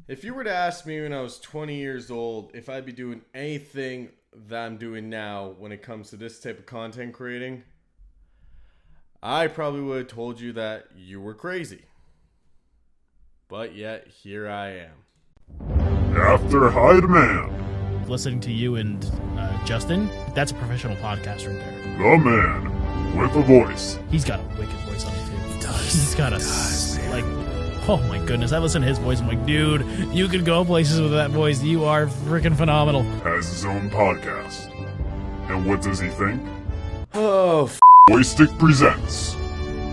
If you were to ask me when I was 20 years old if I'd be doing anything that I'm doing now when it comes to this type of content creating, I probably would have told you that you were crazy. But yet, here I am. After High Demand. Listening to you and Justin, that's a professional podcast right there. The man with a voice. He's got a wicked voice on him, too. He does. He's got oh my goodness. I listen to his voice, I'm like, dude, you could go places with that voice. You are freaking phenomenal. Has his own podcast. And what does he think? Oh, BoyStick presents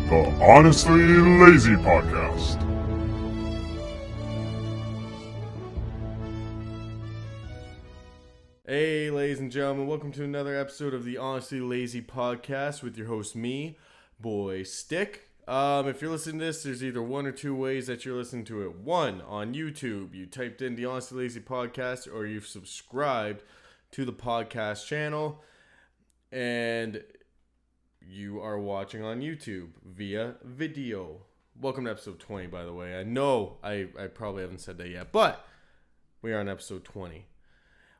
the Honestly Lazy Podcast. Hey, ladies and gentlemen, welcome to another episode of the Honestly Lazy Podcast with your host, me, BoyStick. If you're listening to this, there's either one or two ways that you're listening to it. One, on YouTube, you typed in the Honestly Lazy Podcast, or you've subscribed to the podcast channel, and you are watching on YouTube via video. Welcome to episode 20, by the way. I know I probably haven't said that yet, but we are on episode 20.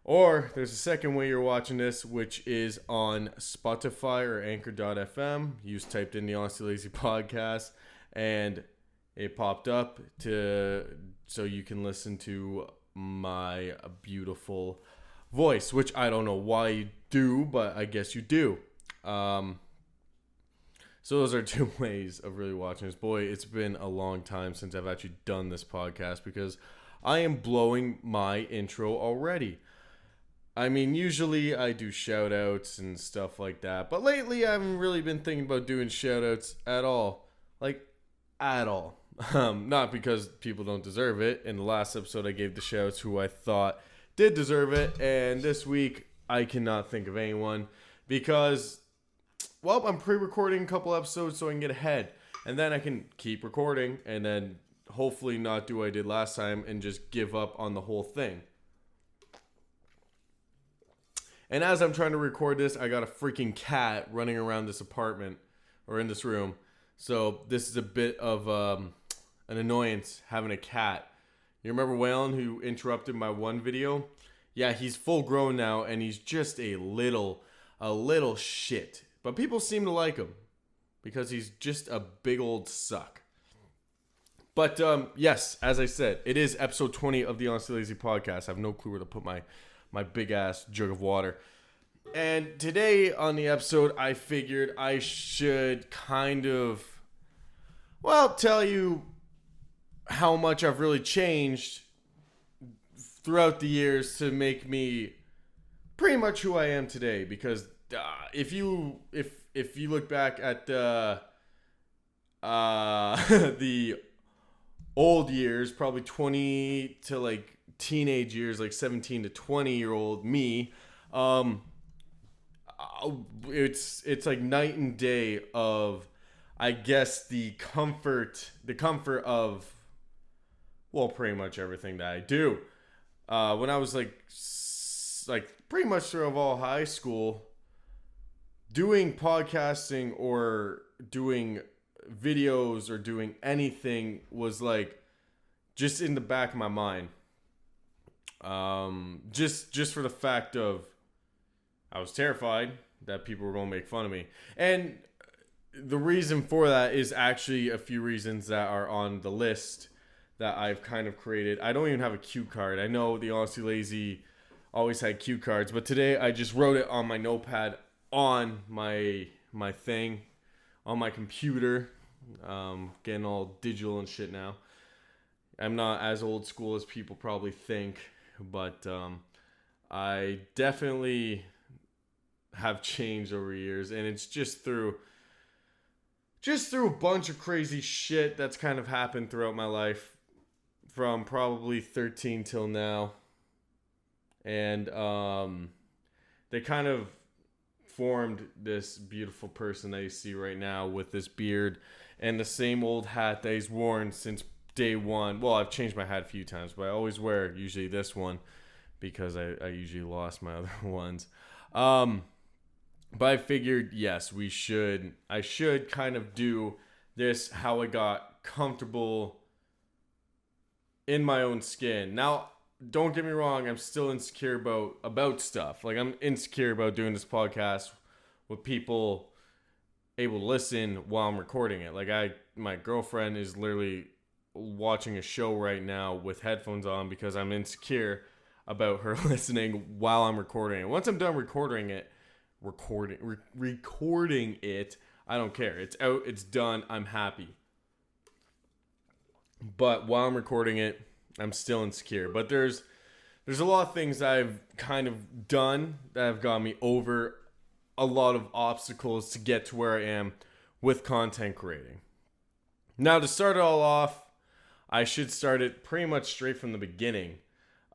Or there's a second way you're watching this, which is on Spotify or Anchor.fm. You just typed in the Honestly Lazy Podcast, and it popped up so you can listen to my beautiful voice, which I don't know why you do, but I guess you do. So those are two ways of really watching this. Boy, it's been a long time since I've actually done this podcast because I am blowing my intro already. I mean, usually I do shout-outs and stuff like that, but lately I haven't really been thinking about doing shout-outs at all. Like, at all. Not because people don't deserve it. In the last episode, I gave the shout-outs who I thought did deserve it, and this week I cannot think of anyone because, well, I'm pre-recording a couple episodes so I can get ahead, and then I can keep recording and then hopefully not do what I did last time and just give up on the whole thing. And as I'm trying to record this, I got a freaking cat running around this apartment or in this room. So this is a bit of an annoyance having a cat. You remember Waylon who interrupted my one video? Yeah, he's full grown now and he's just a little shit. But people seem to like him because he's just a big old suck. But yes, as I said, it is episode 20 of the Honestly Lazy Podcast. I have no clue where to put my big ass jug of water. And today on the episode, I figured I should kind of, tell you how much I've really changed throughout the years to make me pretty much who I am today. Because if you look back at the old years, probably 20 to like teenage years, like 17 to 20-year-old me, it's like night and day of, I guess, the comfort of, well, pretty much everything that I do. When I was like pretty much throughout all high school, doing podcasting or doing videos or doing anything was like just in the back of my mind. Just for the fact of I was terrified that people were going to make fun of me. And the reason for that is actually a few reasons that are on the list that I've kind of created. I don't even have a cue card. I know the Honestly Lazy always had cue cards, but today I just wrote it on my notepad on my thing, on my computer. Getting all digital and shit now. I'm not as old school as people probably think, but I definitely have changed over years, and it's just through a bunch of crazy shit that's kind of happened throughout my life from probably 13 till now. And they kind of formed this beautiful person that you see right now with this beard and the same old hat that he's worn since day one. Well, I've changed my hat a few times, but I always wear usually this one because I usually lost my other ones. But I figured, yes, I should kind of do this, how I got comfortable in my own skin. Now, don't get me wrong, I'm still insecure about stuff. Like, I'm insecure about doing this podcast with people able to listen while I'm recording it. Like, my girlfriend is literally watching a show right now with headphones on because I'm insecure about her listening while I'm recording it. Once I'm done recording it, I don't care. It's out, it's done, I'm happy. But while I'm recording it, I'm still insecure. But there's a lot of things I've kind of done that have got me over a lot of obstacles to get to where I am with content creating. Now, to start it all off, I should start it pretty much straight from the beginning.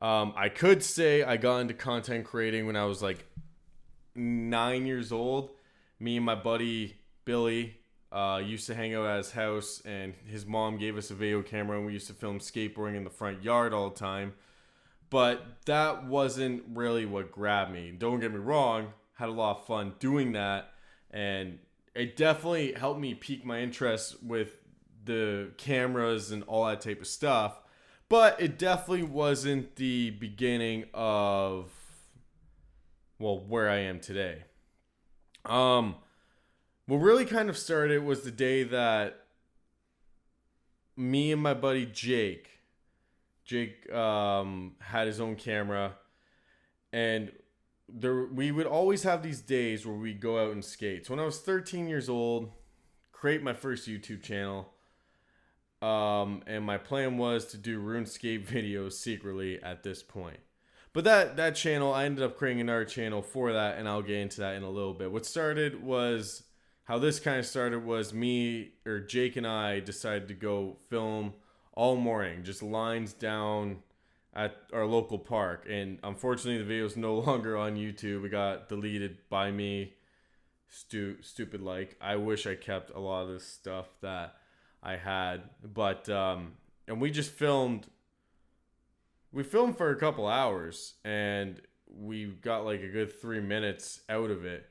I could say I got into content creating when I was like 9 years old. Me and my buddy Billy used to hang out at his house, and his mom gave us a video camera, and we used to film skateboarding in the front yard all the time. But that wasn't really what grabbed me. Don't get me wrong, had a lot of fun doing that, and it definitely helped me pique my interest with the cameras and all that type of stuff. But it definitely wasn't the beginning of, well, where I am today. What really kind of started was the day that me and my buddy Jake had his own camera, and we would always have these days where we'd go out and skate. So when I was 13 years old, create my first YouTube channel, and my plan was to do RuneScape videos secretly at this point. But that channel, I ended up creating another channel for that, and I'll get into that in a little bit. How this kind of started was Jake and I decided to go film all morning, just lines down at our local park. And unfortunately, the video is no longer on YouTube. It got deleted by me. Stupid like. I wish I kept a lot of this stuff that I had. But, and we just filmed. We filmed for a couple hours, and we got like a good 3 minutes out of it.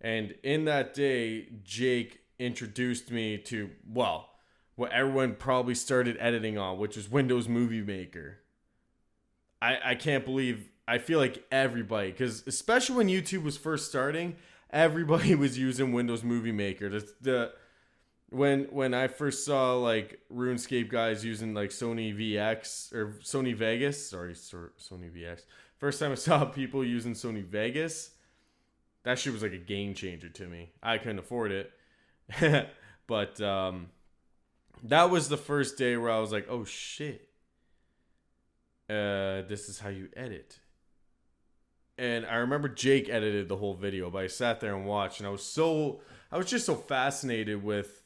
And in that day, Jake introduced me to, well, what everyone probably started editing on, which is Windows Movie Maker. I can't believe, I feel like everybody, because especially when YouTube was first starting, everybody was using Windows Movie Maker. When I first saw like RuneScape guys using like Sony VX or Sony Vegas, Sony VX. First time I saw people using Sony Vegas, that shit was like a game changer to me. I couldn't afford it. But that was the first day where I was like, oh shit. This is how you edit. And I remember Jake edited the whole video, but I sat there and watched, and I was just so fascinated with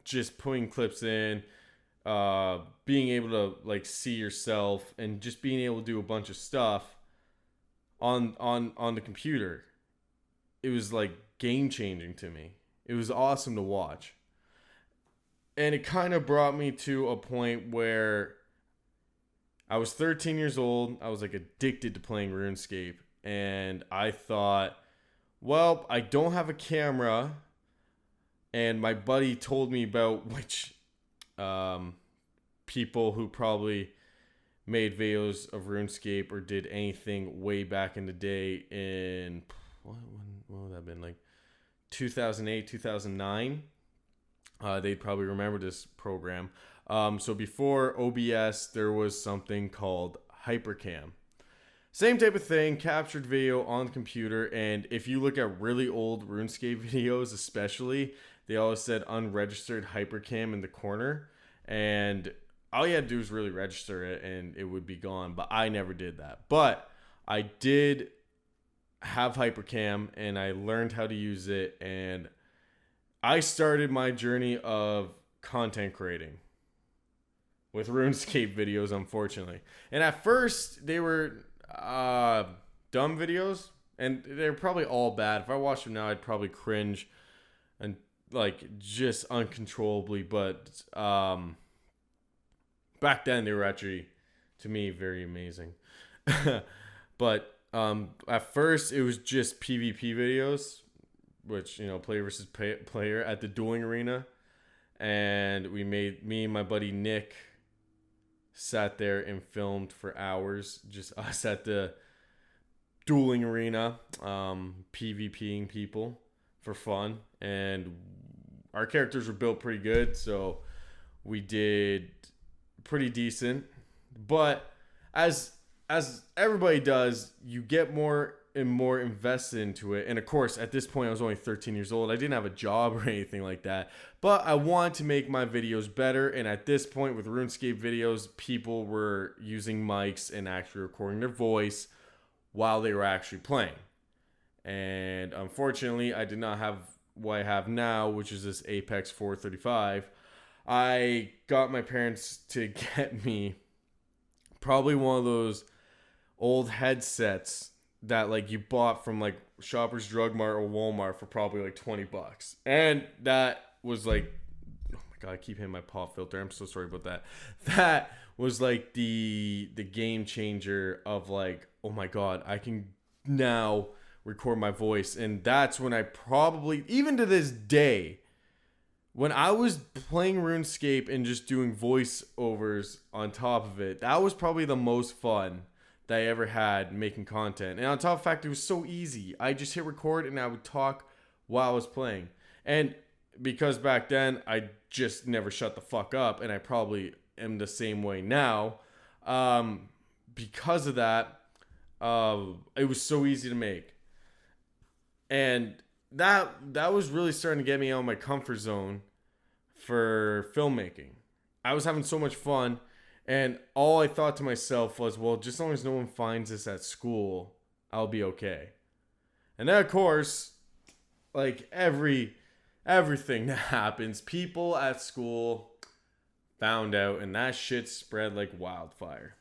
just putting clips in, being able to like see yourself, and just being able to do a bunch of stuff on the computer. It was like game changing to me. It was awesome to watch. And it kind of brought me to a point where I was 13 years old. I was like addicted to playing RuneScape. And I thought, well, I don't have a camera. And my buddy told me about which people who probably made videos of RuneScape or did anything way back in the day in, what would that have been, like 2008, 2009. They'd probably remember this program. So before OBS, there was something called Hypercam. Same type of thing, captured video on the computer. And if you look at really old RuneScape videos especially, they always said unregistered Hypercam in the corner. And all you had to do was really register it and it would be gone. But I never did that. But I did have Hypercam, and I learned how to use it, and I started my journey of content creating with RuneScape videos, unfortunately. And at first, they were dumb videos, and they're probably all bad. If I watched them now, I'd probably cringe and like just uncontrollably. But back then, they were actually, to me, very amazing. But at first, it was just PvP videos, which, player versus player at the dueling arena. And me and my buddy Nick sat there and filmed for hours, just us at the dueling arena, PvPing people for fun. And our characters were built pretty good, so we did pretty decent. But as everybody does, you get more and more invested into it. And of course, at this point, I was only 13 years old. I didn't have a job or anything like that. But I wanted to make my videos better. And at this point, with RuneScape videos, people were using mics and actually recording their voice while they were actually playing. And unfortunately, I did not have what I have now, which is this Apex 435. I got my parents to get me probably one of those old headsets that like you bought from like Shoppers Drug Mart or Walmart for probably like $20. And that was like, oh my god, I keep hitting my pop filter. I'm so sorry about that. That was like the game changer of like, oh my god, I can now record my voice. And that's when I probably, even to this day, when I was playing RuneScape and just doing voiceovers on top of it, that was probably the most fun that I ever had making content. And on top of the fact, it was so easy. I just hit record and I would talk while I was playing. And because back then, I just never shut the fuck up, and I probably am the same way now. Because of that, it was so easy to make. And that was really starting to get me out of my comfort zone for filmmaking. I was having so much fun, and all I thought to myself was, well, just as long as no one finds this at school, I'll be okay. And then, of course, like everything that happens, people at school found out, and that shit spread like wildfire.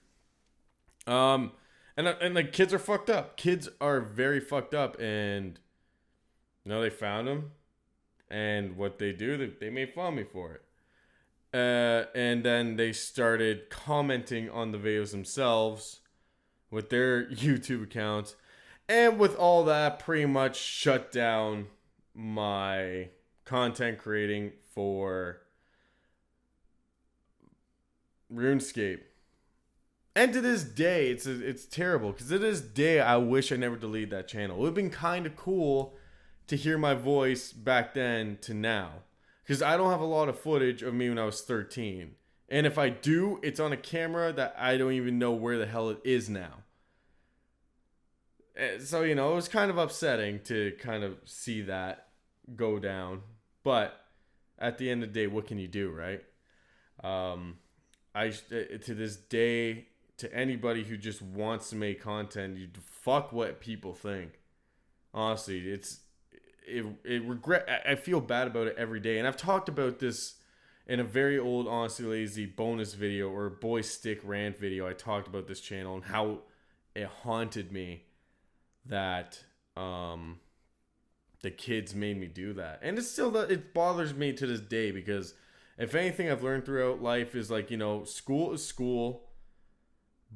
And like kids are fucked up. Kids are very fucked up, and they found him, and what they do, they made fun of me for it. And then they started commenting on the videos themselves with their YouTube accounts. And with all that, pretty much shut down my content creating for RuneScape. And to this day, it's terrible. Because to this day, I wish I never deleted that channel. It would have been kind of cool to hear my voice back then to now. Because I don't have a lot of footage of me when I was 13. And if I do, it's on a camera that I don't even know where the hell it is now. So, it was kind of upsetting to kind of see that go down. But at the end of the day, what can you do, right? To this day, to anybody who just wants to make content, you fuck what people think. Honestly, I feel bad about it every day. And I've talked about this in a very old Honestly Lazy bonus video or BoyStick rant video. I talked about this channel and how it haunted me that the kids made me do that. And it bothers me to this day, because if anything I've learned throughout life is like, school is school,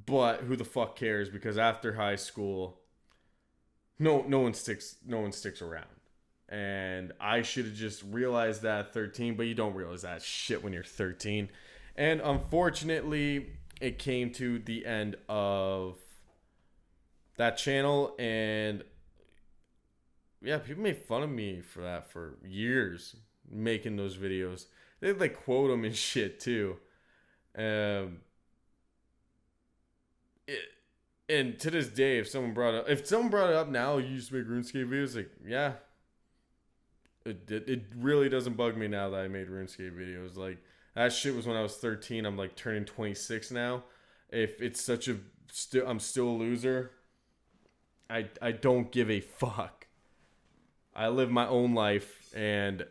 but who the fuck cares? Because after high school, no one sticks around. And I should have just realized that at 13, but you don't realize that shit when you're 13. And unfortunately, it came to the end of that channel, and yeah, people made fun of me for that for years, making those videos. They'd like quote them and shit too. And to this day, if someone brought it up now, you used to make RuneScape videos, like, yeah. It really doesn't bug me now that I made RuneScape videos. Like, that shit was when I was 13. I'm like turning 26 now. If it's I'm still a loser, I don't give a fuck. I live my own life, and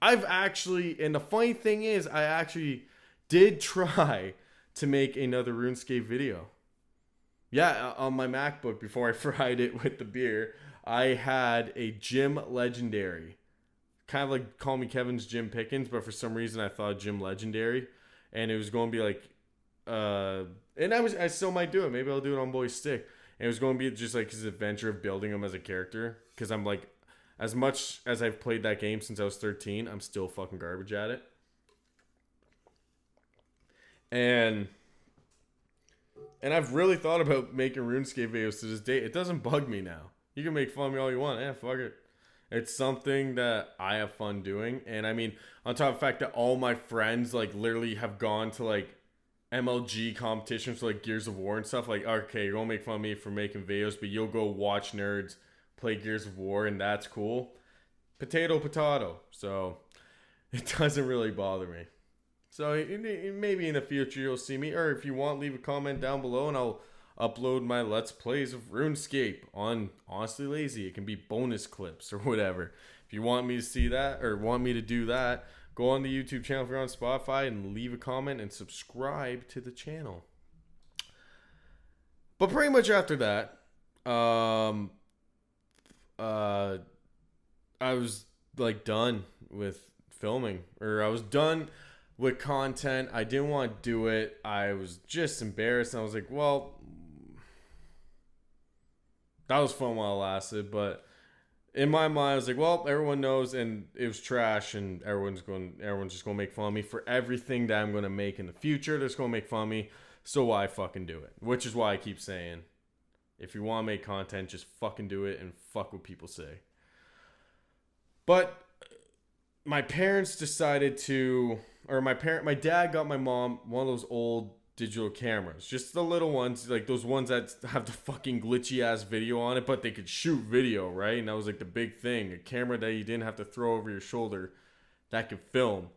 and the funny thing is, I actually did try to make another RuneScape video. Yeah, on my MacBook, before I fried it with the beer, I had a Gym Legendary. Kind of like Call Me Kevin's Jim Pickens, but for some reason I thought Gym Legendary. And it was going to be like, and I still might do it. Maybe I'll do it on BoyStick. And it was going to be just like his adventure of building him as a character. Because I'm like, as much as I've played that game since I was 13, I'm still fucking garbage at it. And And I've really thought about making RuneScape videos to this day. It doesn't bug me now. You can make fun of me all you want. Yeah, fuck it. It's something that I have fun doing. And I mean, on top of the fact that all my friends like literally have gone to like MLG competitions for like Gears of War and stuff. Like, okay, you're gonna make fun of me for making videos, but you'll go watch nerds play Gears of War, and that's cool. Potato. So it doesn't really bother me. So maybe in the future you'll see me, or if you want, leave a comment down below, and I'll upload my Let's Plays of RuneScape on Honestly Lazy. It can be bonus clips or whatever. If you want me to see that or want me to do that, go on the YouTube channel if you're on Spotify and leave a comment and subscribe to the channel. But pretty much after that, I was like done with filming, or I was done with content. I didn't want to do it. I was just embarrassed. And I was like, well, that was fun while it lasted, but in my mind, I was like, well, everyone knows, and it was trash, and everyone's just gonna make fun of me for everything that I'm gonna make in the future. They're just gonna make fun of me, so why fucking do it? Which is why I keep saying, if you want to make content, just fucking do it and fuck what people say. But my parents decided to, or my dad got my mom one of those old digital cameras, just the little ones, like those ones that have the fucking glitchy ass video on it, but they could shoot video, right? And that was like the big thing, a camera that you didn't have to throw over your shoulder that could film.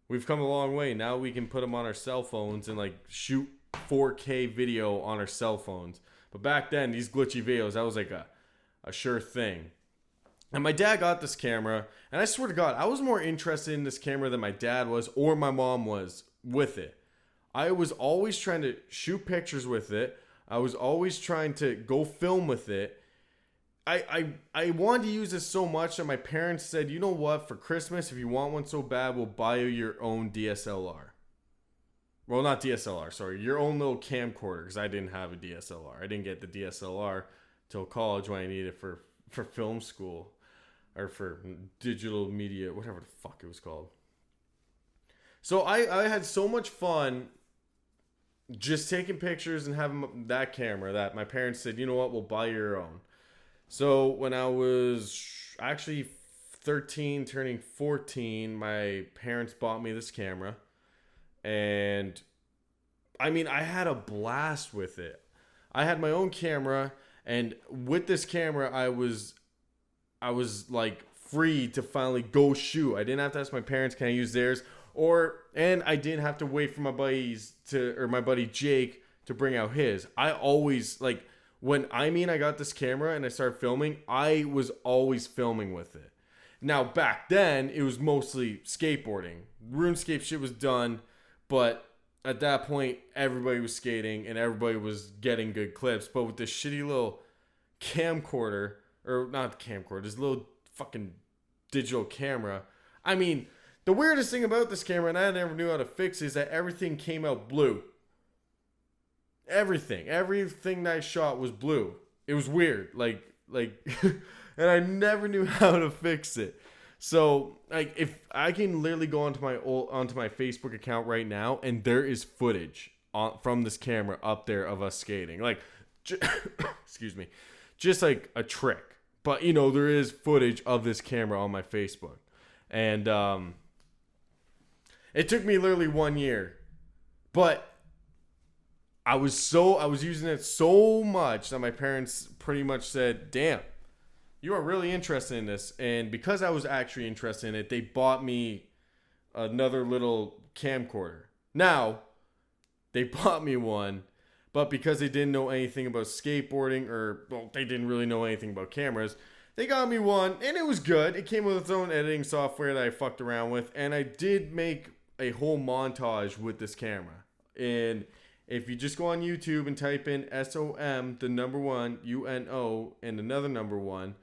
We've come a long way. Now we can put them on our cell phones and like shoot 4K video on our cell phones. But back then, these glitchy videos, that was like a sure thing. And my dad got this camera, and I swear to God, I was more interested in this camera than my dad was or my mom was with it. I was always trying to shoot pictures with it. I was always trying to go film with it. I wanted to use this so much that my parents said, you know what, for Christmas, if you want one so bad, we'll buy you your own DSLR. Well, not DSLR, sorry. Your own little camcorder, because I didn't have a DSLR. I didn't get the DSLR till college when I needed it for film school. Or for digital media, whatever the fuck it was called. So I had so much fun just taking pictures and having that camera that my parents said, you know what, we'll buy your own. So when I was actually 13, turning 14, my parents bought me this camera. And I mean, I had a blast with it. I had my own camera, and with this camera, I was like free to finally go shoot. I didn't have to ask my parents, can I use theirs? And I didn't have to wait for my buddy Jake to bring out his. I always, like, when I got this camera and I started filming, I was always filming with it. Now, back then, it was mostly skateboarding. RuneScape shit was done, but at that point, everybody was skating and everybody was getting good clips. But with this shitty little camcorder, or not camcorder, this little fucking digital camera, I mean, the weirdest thing about this camera, and I never knew how to fix, is that everything came out blue. Everything that I shot was blue. It was weird, like, and I never knew how to fix it. So, like, if I can literally go onto my Facebook account right now, and there is footage from this camera up there of us skating, like, excuse me, just like a trick. But you know, there is footage of this camera on my Facebook, and it took me literally 1 year, but I was using it so much that my parents pretty much said, damn, you are really interested in this. And because I was actually interested in it, they bought me another little camcorder. Now, they bought me one, but because they didn't know anything about skateboarding, they didn't really know anything about cameras, they got me one, and it was good. It came with its own editing software that I fucked around with, and I did make a whole montage with this camera. And if you just go on YouTube and type in SOM, the number 1, UNO, and another number 1,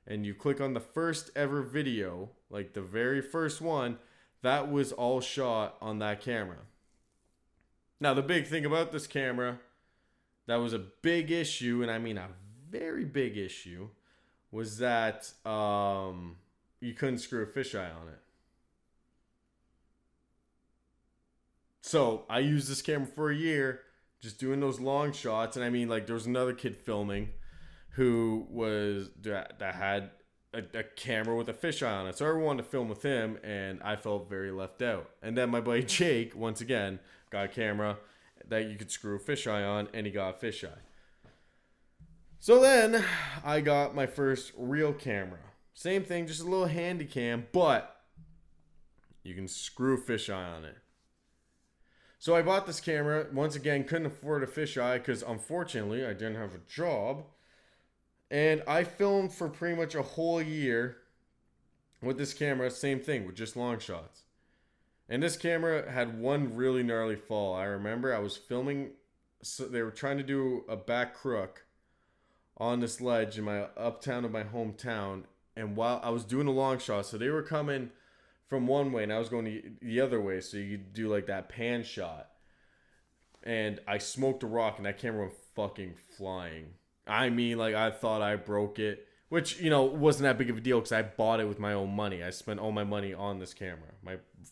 and you click on the first ever video, like the very first one, that was all shot on that camera. Now, the big thing about this camera, that was a big issue, and I mean a very big issue, was that you couldn't screw a fisheye on it. So I used this camera for a year just doing those long shots. And I mean, like, there was another kid filming who was that had a camera with a fisheye on it. So everyone wanted to film with him, and I felt very left out. And then my buddy Jake, once again, got a camera that you could screw a fisheye on, and he got a fisheye. So then I got my first real camera. Same thing, just a little handy cam, but you can screw a fisheye on it. So I bought this camera. Once again, couldn't afford a fisheye because unfortunately I didn't have a job. And I filmed for pretty much a whole year with this camera. Same thing, with just long shots. And this camera had one really gnarly fall. I remember I was filming, so they were trying to do a back crook on this ledge in my uptown of my hometown. And while I was doing a long shot, so they were coming from one way and I was going the other way, so you could do like that pan shot. And I smoked a rock and that camera went fucking flying. I mean, like, I thought I broke it, which, you know, wasn't that big of a deal because I bought it with my own money. I spent all my money on this camera.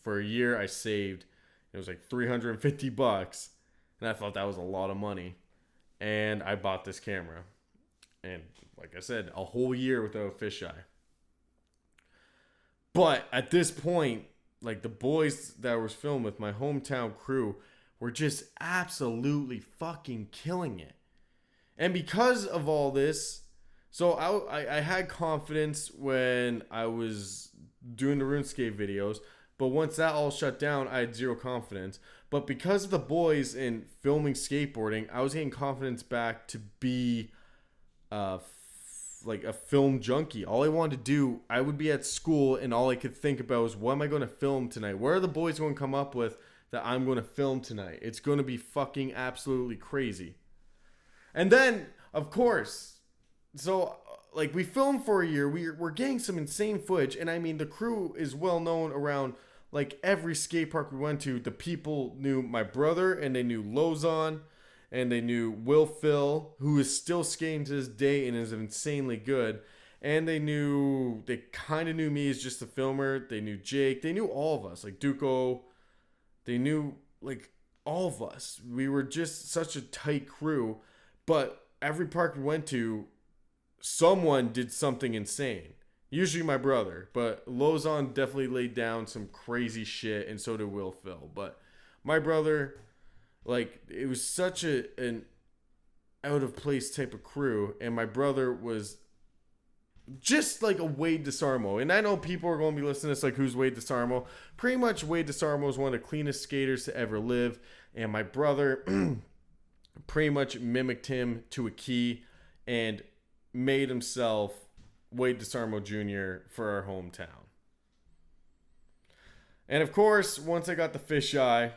For a year, I saved, it was like $350, and I thought that was a lot of money. And I bought this camera. And like I said, a whole year without a fisheye. But at this point, like, the boys that was filmed with, my hometown crew, were just absolutely fucking killing it. And because of all this, so I had confidence when I was doing the RuneScape videos, but once that all shut down, I had zero confidence. But because of the boys in filming skateboarding, I was getting confidence back to be like a film junkie. All I wanted to do, I would be at school and all I could think about was, what am I going to film tonight? Where are the boys going to come up with that I'm going to film tonight? It's going to be fucking absolutely crazy. And then, of course, so, like, we filmed for a year. We're getting some insane footage. And, I mean, the crew is well known around, like, every skate park we went to. The people knew my brother, and they knew Lozon, and they knew Will Phil, who is still skating to this day and is insanely good. And they kind of knew me as just a filmer. They knew Jake. They knew all of us, like Duco. They knew, like, all of us. We were just such a tight crew. But every park we went to, someone did something insane. Usually my brother, but Lozon definitely laid down some crazy shit, and so did Will Phil. But my brother, like, it was such an out of place type of crew, and my brother was just like a Wade DeSarmo. And I know people are going to be listening to this like, who's Wade DeSarmo? Pretty much Wade DeSarmo is one of the cleanest skaters to ever live, and my brother pretty much mimicked him to a key and made himself Wade DeSarmo Jr. for our hometown. And of course, once I got the fisheye,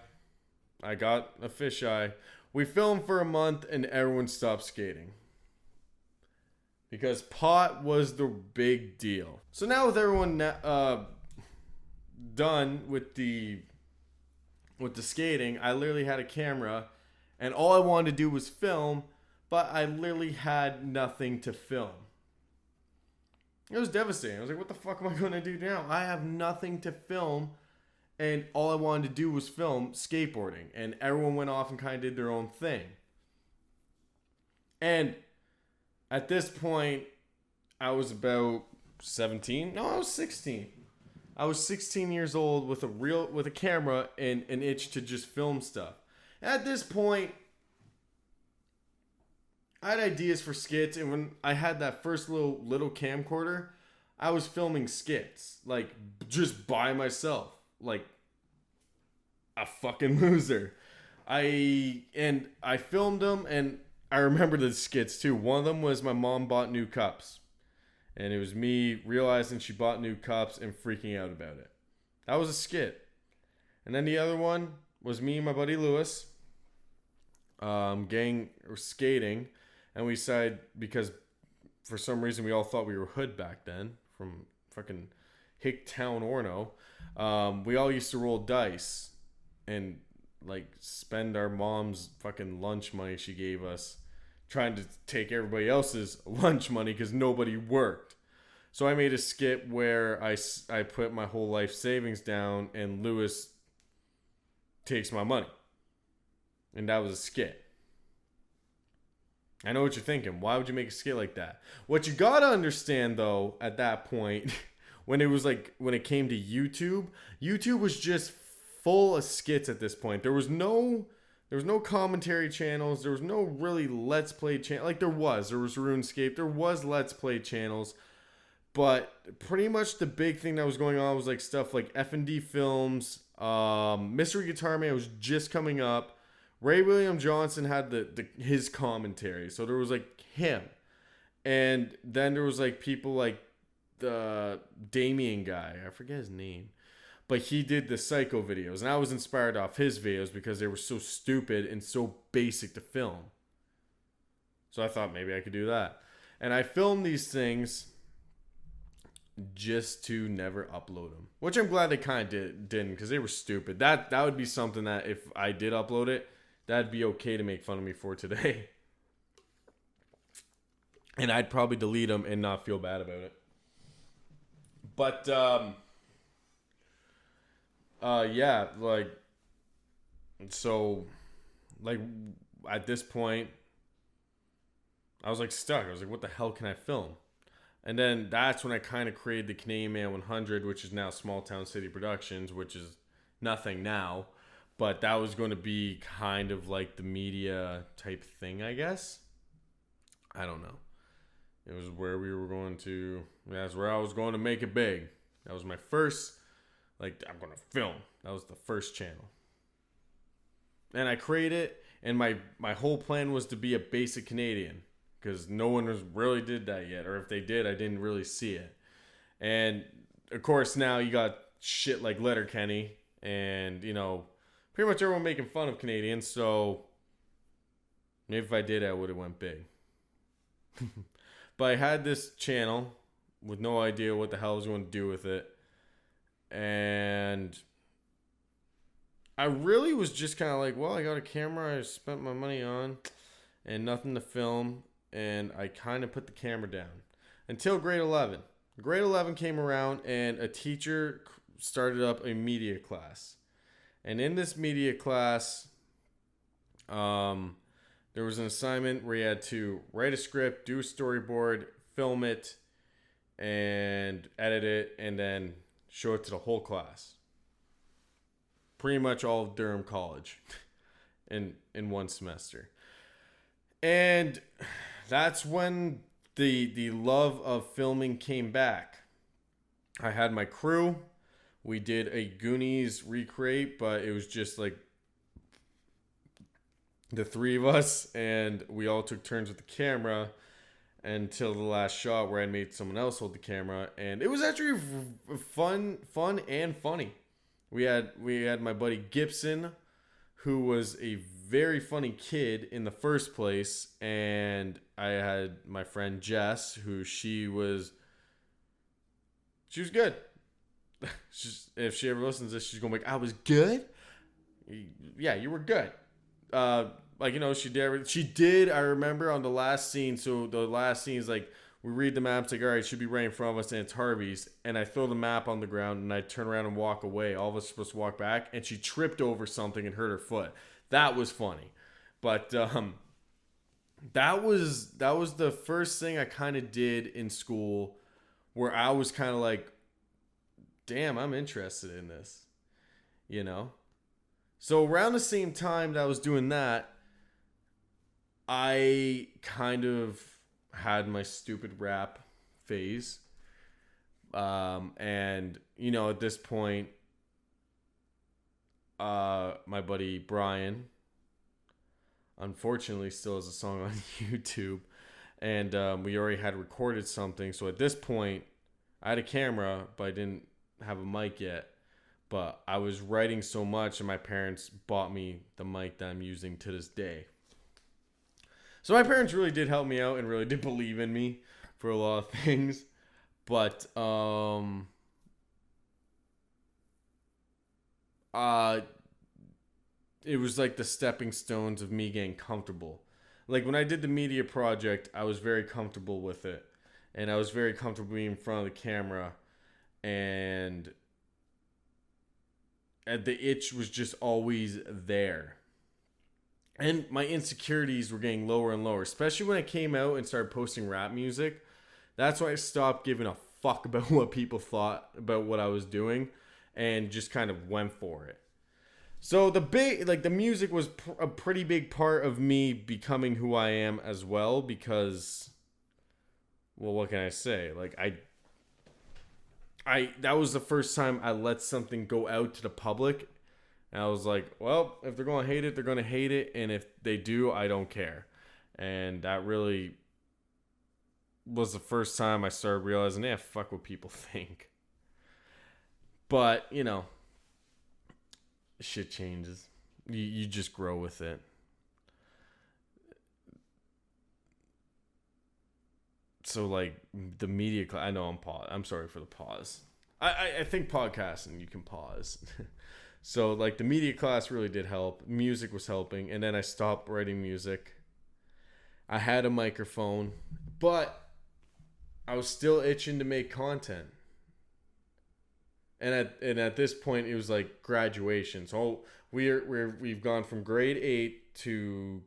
we filmed for a month and everyone stopped skating. Because pot was the big deal. So now with everyone done with the skating, I literally had a camera. And all I wanted to do was film, but I literally had nothing to film. It was devastating. I was like, what the fuck am I going to do now? I have nothing to film, and all I wanted to do was film skateboarding. And everyone went off and kind of did their own thing. And at this point, I was about 17. No, I was 16. I was 16 years old with a camera and an itch to just film stuff. At this point, I had ideas for skits, and when I had that first little camcorder, I was filming skits, like, just by myself, like a fucking loser. I filmed them, and I remember the skits too. One of them was my mom bought new cups, and it was me realizing she bought new cups and freaking out about it. That was a skit. And then the other one was me and my buddy Lewis skating, and we decided, because for some reason we all thought we were hood back then from fucking Hicktown, Orno. We all used to roll dice and, like, spend our mom's fucking lunch money she gave us trying to take everybody else's lunch money because nobody worked. So I made a skit where I put my whole life savings down and Lewis takes my money. And that was a skit. I know what you're thinking. Why would you make a skit like that? What you gotta understand though, at that point, when it came to YouTube, YouTube was just full of skits at this point. There was no commentary channels. There was no really Let's Play channel. Like there was RuneScape. There was Let's Play channels. But pretty much the big thing that was going on was like stuff like F&D Films, Mystery Guitar Man was just coming up. Ray William Johnson had his commentary, so there was like him, and then there was like people like the Damien guy, I forget his name, but he did the Psycho videos, and I was inspired off his videos because they were so stupid and so basic to film. So I thought maybe I could do that, and I filmed these things just to never upload them, which I'm glad they kind of didn't, because they were stupid. That would be something that if I did upload it, that'd be okay to make fun of me for today. And I'd probably delete them and not feel bad about it. But, yeah, like, so, like, at this point, I was, like, stuck. I was like, what the hell can I film? And then that's when I kind of created the Canadian Man 100, which is now Small Town City Productions, which is nothing now. But that was going to be kind of like the media type thing, I guess. I don't know. It was where we were going to... That's where I was going to make it big. That was my first... Like, I'm going to film. That was the first channel. And I created it, and my whole plan was to be a basic Canadian. Because no one really did that yet. Or if they did, I didn't really see it. And, of course, now you got shit like Letterkenny. And, you know... Pretty much everyone making fun of Canadians, so maybe if I did, I would have went big. But I had this channel with no idea what the hell I was going to do with it. And I really was just kind of like, well, I got a camera I spent my money on and nothing to film. And I kind of put the camera down until grade 11. Grade 11 came around and a teacher started up a media class. And in this media class, there was an assignment where you had to write a script, do a storyboard, film it, and edit it, and then show it to the whole class. Pretty much all of Durham College in one semester. And that's when the love of filming came back. I had my crew. We did a Goonies recreate, but it was just like the three of us, and we all took turns with the camera until the last shot where I made someone else hold the camera, and it was actually fun and funny. We had my buddy Gibson, who was a very funny kid in the first place, and I had my friend Jess, who she was good. If she ever listens to this, she's going to be like, I was good? Yeah, you were good. Like, you know, she did, I remember on the last scene, so the last scene is like, we read the map, it's like, all right, it should be right in front of us, and it's Harvey's, and I throw the map on the ground, and I turn around and walk away. All of us are supposed to walk back, and she tripped over something and hurt her foot. That was funny. But, that was the first thing I kind of did in school where I was kind of like, damn, I'm interested in this, you know? So around the same time that I was doing that, I kind of had my stupid rap phase. And, you know, at this point, my buddy Brian, unfortunately, still has a song on YouTube. And we already had recorded something. So at this point, I had a camera, but I didn't have a mic yet. But I was writing so much, and my parents bought me the mic that I'm using to this day. So my parents really did help me out and really did believe in me for a lot of things. But it was like the stepping stones of me getting comfortable. Like when I did the media project, I was very comfortable with it. And I was very comfortable being in front of the camera. And the itch was just always there. And my insecurities were getting lower and lower, especially when I came out and started posting rap music. That's why I stopped giving a fuck about what people thought about what I was doing and just kind of went for it. So the music was a pretty big part of me becoming who I am as well, because, well, what can I say? Like, that was the first time I let something go out to the public. And I was like, well, if they're going to hate it, they're going to hate it. And if they do, I don't care. And that really was the first time I started realizing, fuck what people think. But, you know, shit changes. You just grow with it. So, like, the media class, I know I'm sorry for the pause. I think podcasting, you can pause. So, like, the media class really did help. Music was helping. And then I stopped writing music. I had a microphone. But I was still itching to make content. And at this point, it was like graduation. So we've gone from grade 8 to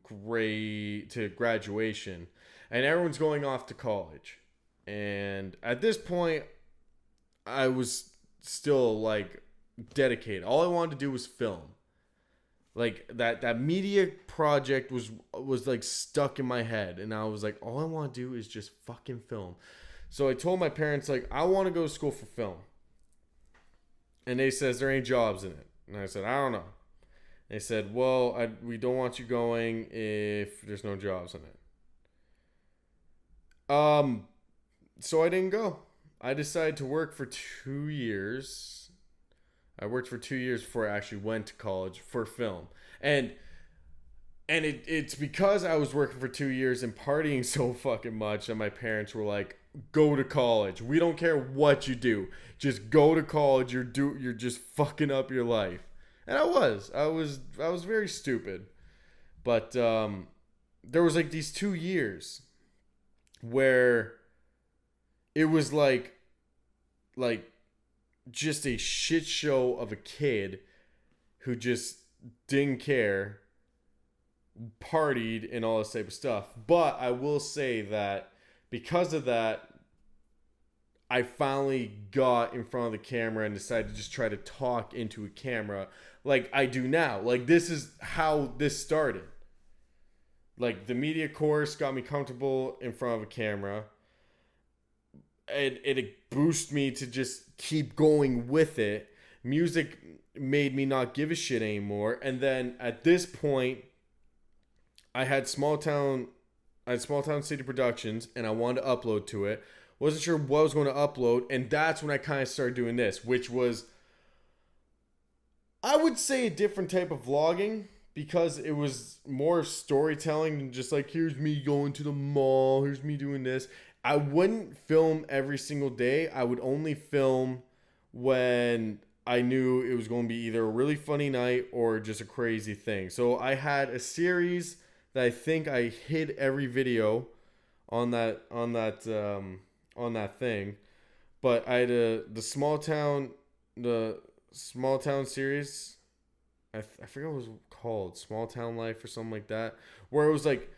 graduation. And everyone's going off to college. And at this point, I was still, like, dedicated. All I wanted to do was film. Like, that media project was like stuck in my head, and I was like, all I want to do is just fucking film. So I told my parents, like, I want to go to school for film. And they says there ain't jobs in it. And I said, I don't know. They said, well, we don't want you going if there's no jobs in it. So I didn't go. I decided to work for 2 years. I worked for 2 years before I actually went to college for film. And it's because I was working for 2 years and partying so fucking much that my parents were like, go to college. We don't care what you do. Just go to college. You're just fucking up your life. And I was very stupid. But there was like these 2 years where it was like just a shit show of a kid who just didn't care, partied, and all this type of stuff. But I will say that because of that, I finally got in front of the camera and decided to just try to talk into a camera like I do now. Like, this is how this started. Like, the media course got me comfortable in front of a camera. It boosted me to just keep going with it. Music made me not give a shit anymore. And then at this point, I had Small Town City Productions, and I wanted to upload to it. Wasn't sure what I was going to upload, and that's when I kind of started doing this, which was, I would say, a different type of vlogging, because it was more storytelling than just like, here's me going to the mall, here's me doing this. I wouldn't film every single day. I would only film when I knew it was going to be either a really funny night or just a crazy thing. So I had a series that I think I hid every video on that thing, but I had the small town series. I forget what it was called, Small Town Life or something like that, where it was like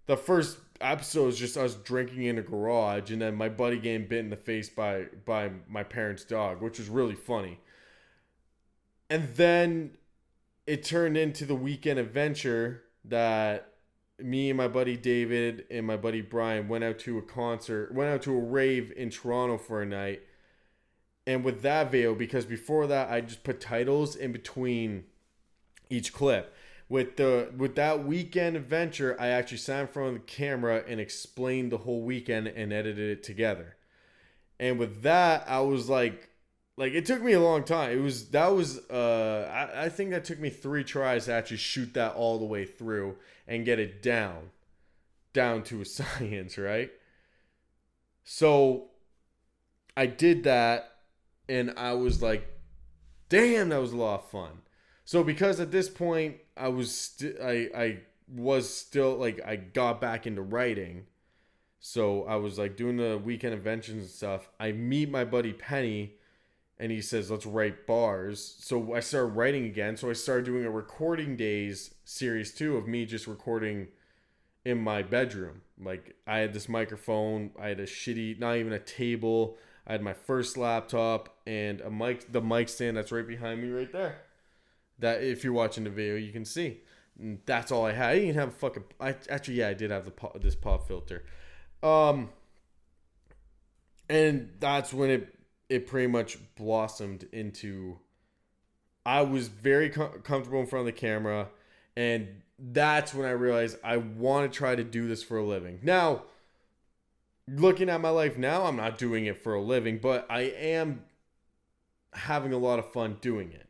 the first episode was just us drinking in a garage, and then my buddy getting bit in the face by my parents' dog, which was really funny. And then it turned into the weekend adventure that me and my buddy David and my buddy Brian went out to a rave in Toronto for a night. And with that video, because before that I just put titles in between each clip. With that weekend adventure, I actually sat in front of the camera and explained the whole weekend and edited it together. And with that, I was like it took me a long time. I think that took me 3 tries to actually shoot that all the way through and get it down to a science, right? So I did that, and I was like, damn, that was a lot of fun. So because at this point I got back into writing. So I was like doing the weekend inventions and stuff. I meet my buddy Penny and he says, let's write bars. So I started writing again. So I started doing a recording days series 2 of me just recording in my bedroom. Like, I had this microphone, I had a shitty, not even a table, I had my first laptop and a mic, the mic stand that's right behind me right there. That, if you're watching the video, you can see. And that's all I had. I didn't even have a fucking, I did have this pop filter. And that's when it pretty much blossomed into, I was very comfortable in front of the camera, and that's when I realized I want to try to do this for a living. Now, looking at my life now, I'm not doing it for a living, but I am having a lot of fun doing it.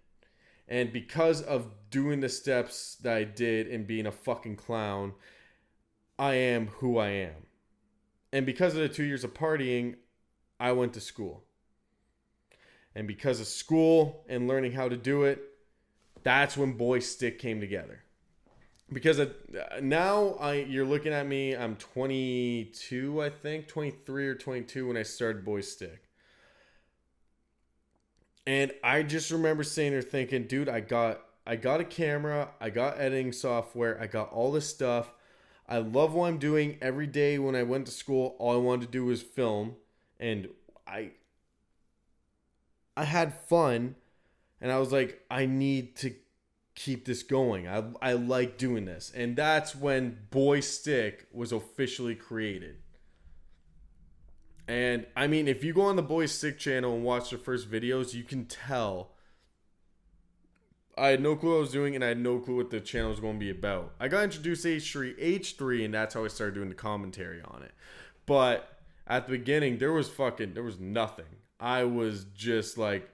And because of doing the steps that I did and being a fucking clown, I am who I am. And because of the 2 years of partying, I went to school. And because of school and learning how to do it, that's when BoyStick came together. Because now you're looking at me, I'm 22, I think, 23 or 22 when I started BoyStick. And I just remember sitting there thinking, dude, I got a camera, I got editing software, I got all this stuff. I love what I'm doing. Every day when I went to school, all I wanted to do was film. And I had fun. And I was like, I need to keep this going. I like doing this. And that's when BoyStick was officially created. And I mean, if you go on the BoyStick channel and watch the first videos, you can tell I had no clue what I was doing, and I had no clue what the channel was going to be about. I got introduced to H3, and that's how I started doing the commentary on it. But at the beginning, there was nothing. I was just like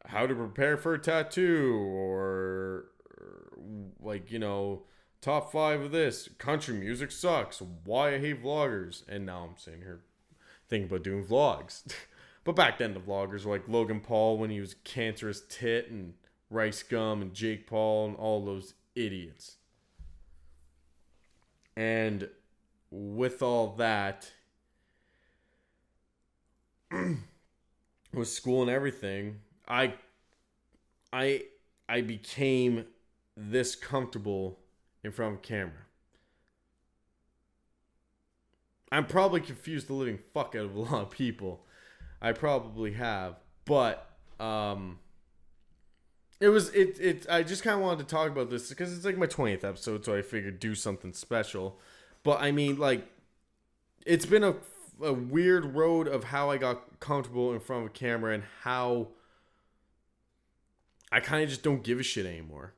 how to prepare for a tattoo, or like, you know, top 5 of this. Country music sucks. Why I hate vloggers. And now I'm sitting here thinking about doing vlogs. But back then the vloggers were like Logan Paul when he was Cancerous Tit, and Rice Gum, and Jake Paul, and all those idiots. And with all that, with school and everything, I became this comfortable in front of a camera. I'm probably confused the living fuck out of a lot of people. I probably have, but I just kind of wanted to talk about this because it's like my 20th episode, so I figured do something special. But I mean, like, it's been a weird road of how I got comfortable in front of a camera and how I kind of just don't give a shit anymore.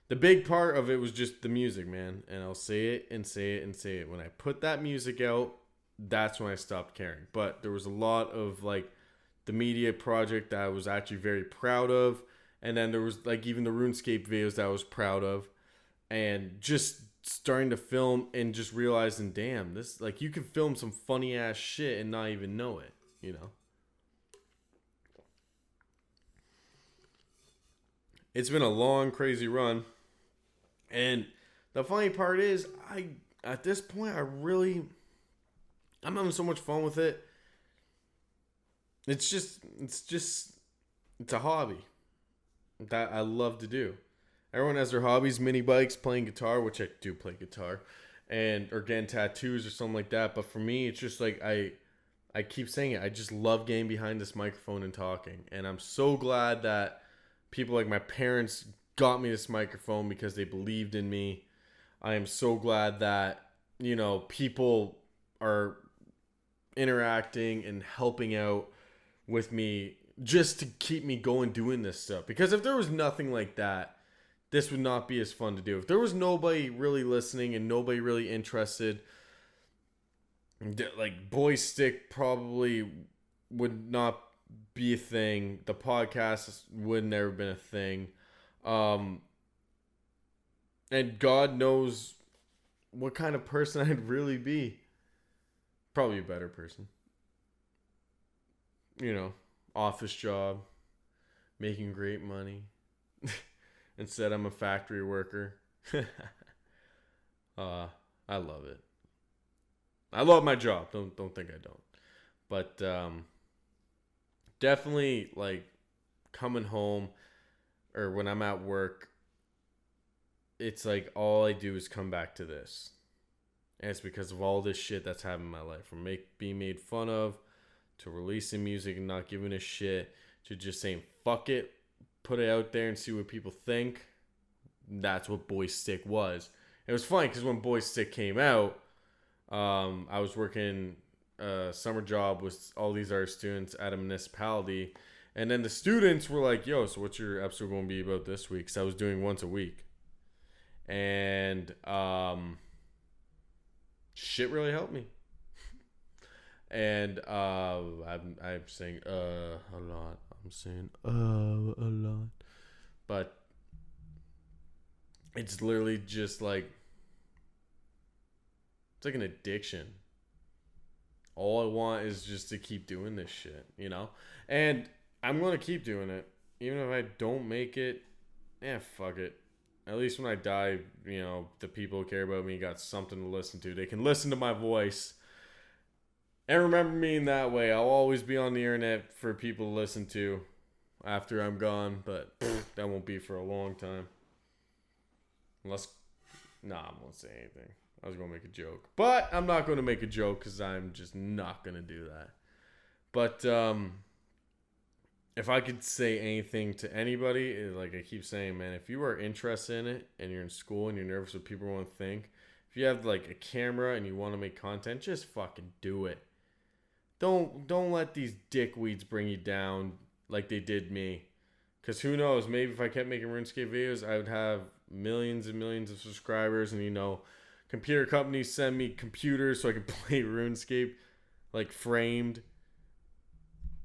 The big part of it was just the music, man. And I'll say it and say it and say it. When I put that music out, that's when I stopped caring. But there was a lot of, like, the media project that I was actually very proud of. And then there was, like, even the RuneScape videos that I was proud of. And just starting to film and just realizing, damn, this, like, you can film some funny ass shit and not even know it, you know? It's been a long, crazy run. And the funny part is, at this point, I'm having so much fun with it. It's a hobby that I love to do. Everyone has their hobbies: mini bikes, playing guitar, which I do play guitar, or getting tattoos or something like that. But for me, it's just like, I keep saying it, I just love getting behind this microphone and talking. And I'm so glad that people like my parents got me this microphone because they believed in me. I am so glad that, you know, people are interacting and helping out with me just to keep me going doing this stuff. Because if there was nothing like that, this would not be as fun to do. If there was nobody really listening and nobody really interested, like, BoyStick probably would not be a thing. The podcast would never been a thing. And God knows what kind of person I'd really be. Probably a better person. You know, office job, making great money. Instead, I'm a factory worker. I love it. I love my job. Don't think I don't. But definitely like coming home or when I'm at work, it's like all I do is come back to this. And it's because of all this shit that's happened in my life. From being made fun of, to releasing music and not giving a shit, to just saying fuck it, put it out there and see what people think. That's what BoyStick was. It was funny because when BoyStick came out, I was working a summer job with all these art students at a municipality. And then the students were like, yo, so what's your episode going to be about this week? Because I was doing once a week. And shit really helped me. And I'm saying a lot. I'm saying a lot. But it's literally just like, it's like an addiction. All I want is just to keep doing this shit, you know? And I'm going to keep doing it. Even if I don't make it, fuck it. At least when I die, you know, the people who care about me got something to listen to. They can listen to my voice and remember me in that way. I'll always be on the internet for people to listen to after I'm gone, but that won't be for a long time. Unless, I won't say anything. I was going to make a joke. But I'm not going to make a joke because I'm just not going to do that. But if I could say anything to anybody, like I keep saying, man, if you are interested in it and you're in school and you're nervous what people want to think, if you have like a camera and you want to make content, just fucking do it. Don't let these dickweeds bring you down like they did me. Because who knows, maybe if I kept making RuneScape videos, I would have millions and millions of subscribers and, you know, computer companies send me computers so I can play RuneScape, like framed.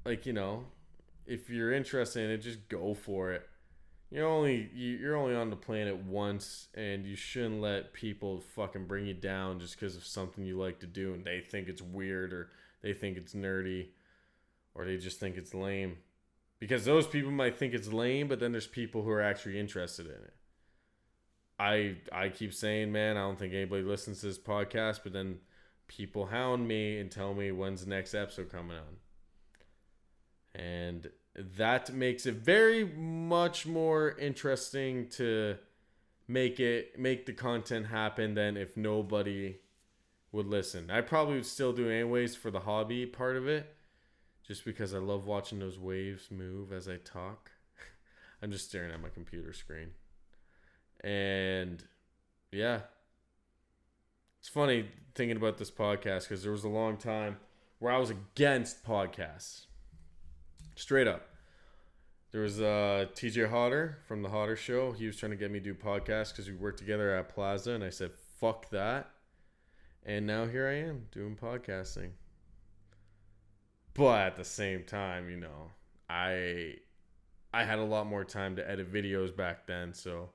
Like, you know, if you're interested in it, just go for it. You're only on the planet once, and you shouldn't let people fucking bring you down just because of something you like to do and they think it's weird or they think it's nerdy or they just think it's lame. Because those people might think it's lame, but then there's people who are actually interested in it. I keep saying, man, I don't think anybody listens to this podcast, but then people hound me and tell me when's the next episode coming on. And that makes it very much more interesting to make the content happen than if nobody would listen. I probably would still do it anyways for the hobby part of it, just because I love watching those waves move as I talk. I'm just staring at my computer screen. And yeah, it's funny thinking about this podcast because there was a long time where I was against podcasts. Straight up. There was TJ Hodder from the Hodder Show. He was trying to get me to do podcasts because we worked together at Plaza, and I said, fuck that. And now here I am doing podcasting. But at the same time, you know, I had a lot more time to edit videos back then, so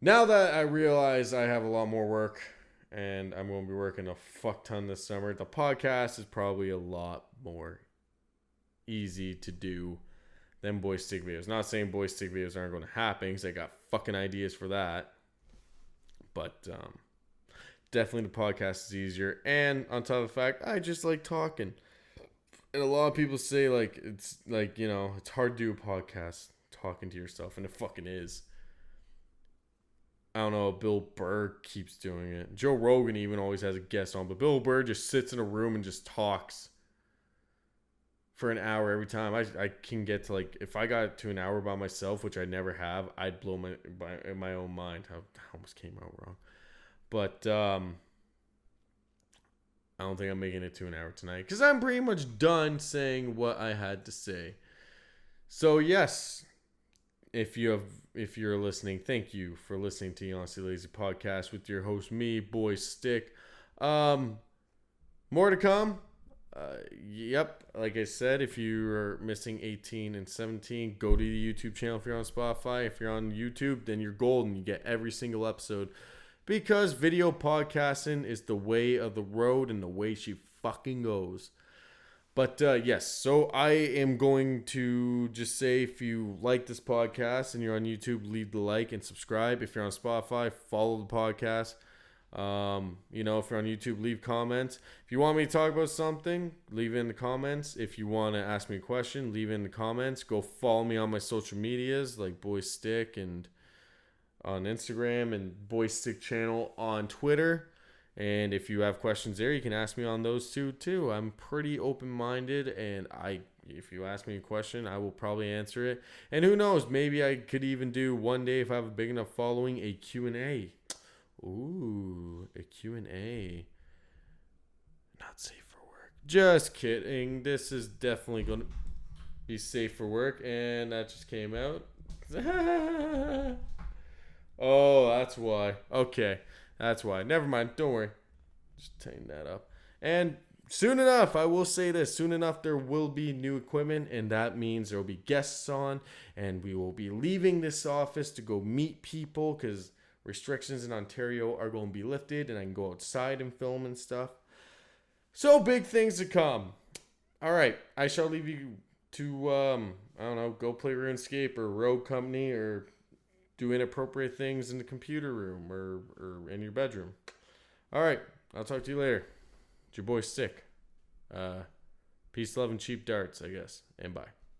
now that I realize I have a lot more work and I'm going to be working a fuck ton this summer, the podcast is probably a lot more easy to do than BoyStick videos. Not saying BoyStick videos aren't going to happen because I got fucking ideas for that. But definitely the podcast is easier. And on top of the fact, I just like talking. And a lot of people say, like, it's like, you know, it's hard to do a podcast talking to yourself. And it fucking is. I don't know, Bill Burr keeps doing it. Joe Rogan even always has a guest on, but Bill Burr just sits in a room and just talks for an hour every time. I can get to, like, if I got to an hour by myself, which I never have, I'd blow my own mind. I almost came out wrong. But I don't think I'm making it to an hour tonight because I'm pretty much done saying what I had to say. So yes, if you're listening, thank you for listening to the Honestly Lazy podcast with your host, me, BoyStick. More to come. Yep, like I said, if you're missing 18 and 17, go to the YouTube channel if you're on Spotify. If you're on YouTube, then you're golden. You get every single episode because video podcasting is the way of the road and the way she fucking goes. But yes, so I am going to just say if you like this podcast and you're on YouTube, leave the like and subscribe. If you're on Spotify, follow the podcast. You know, if you're on YouTube, leave comments. If you want me to talk about something, leave it in the comments. If you want to ask me a question, leave it in the comments. Go follow me on my social medias like BoyStick and on Instagram and BoyStick channel on Twitter. And if you have questions there, you can ask me on those too. I'm pretty open-minded, and if you ask me a question, I will probably answer it. And who knows, maybe I could even do one day, if I have a big enough following, a Q&A. Ooh, a Q&A. Not safe for work. Just kidding. This is definitely going to be safe for work, and that just came out. Oh, that's why. Okay, that's why. Never mind. Don't worry. Just tighten that up. And soon enough, I will say this. Soon enough, there will be new equipment, and that means there will be guests on, and we will be leaving this office to go meet people because restrictions in Ontario are going to be lifted, and I can go outside and film and stuff. So big things to come. All right, I shall leave you to, I don't know, go play RuneScape or Rogue Company or do inappropriate things in the computer room or in your bedroom. All right, I'll talk to you later. It's your boy Stick. Peace, love, and cheap darts, I guess. And bye.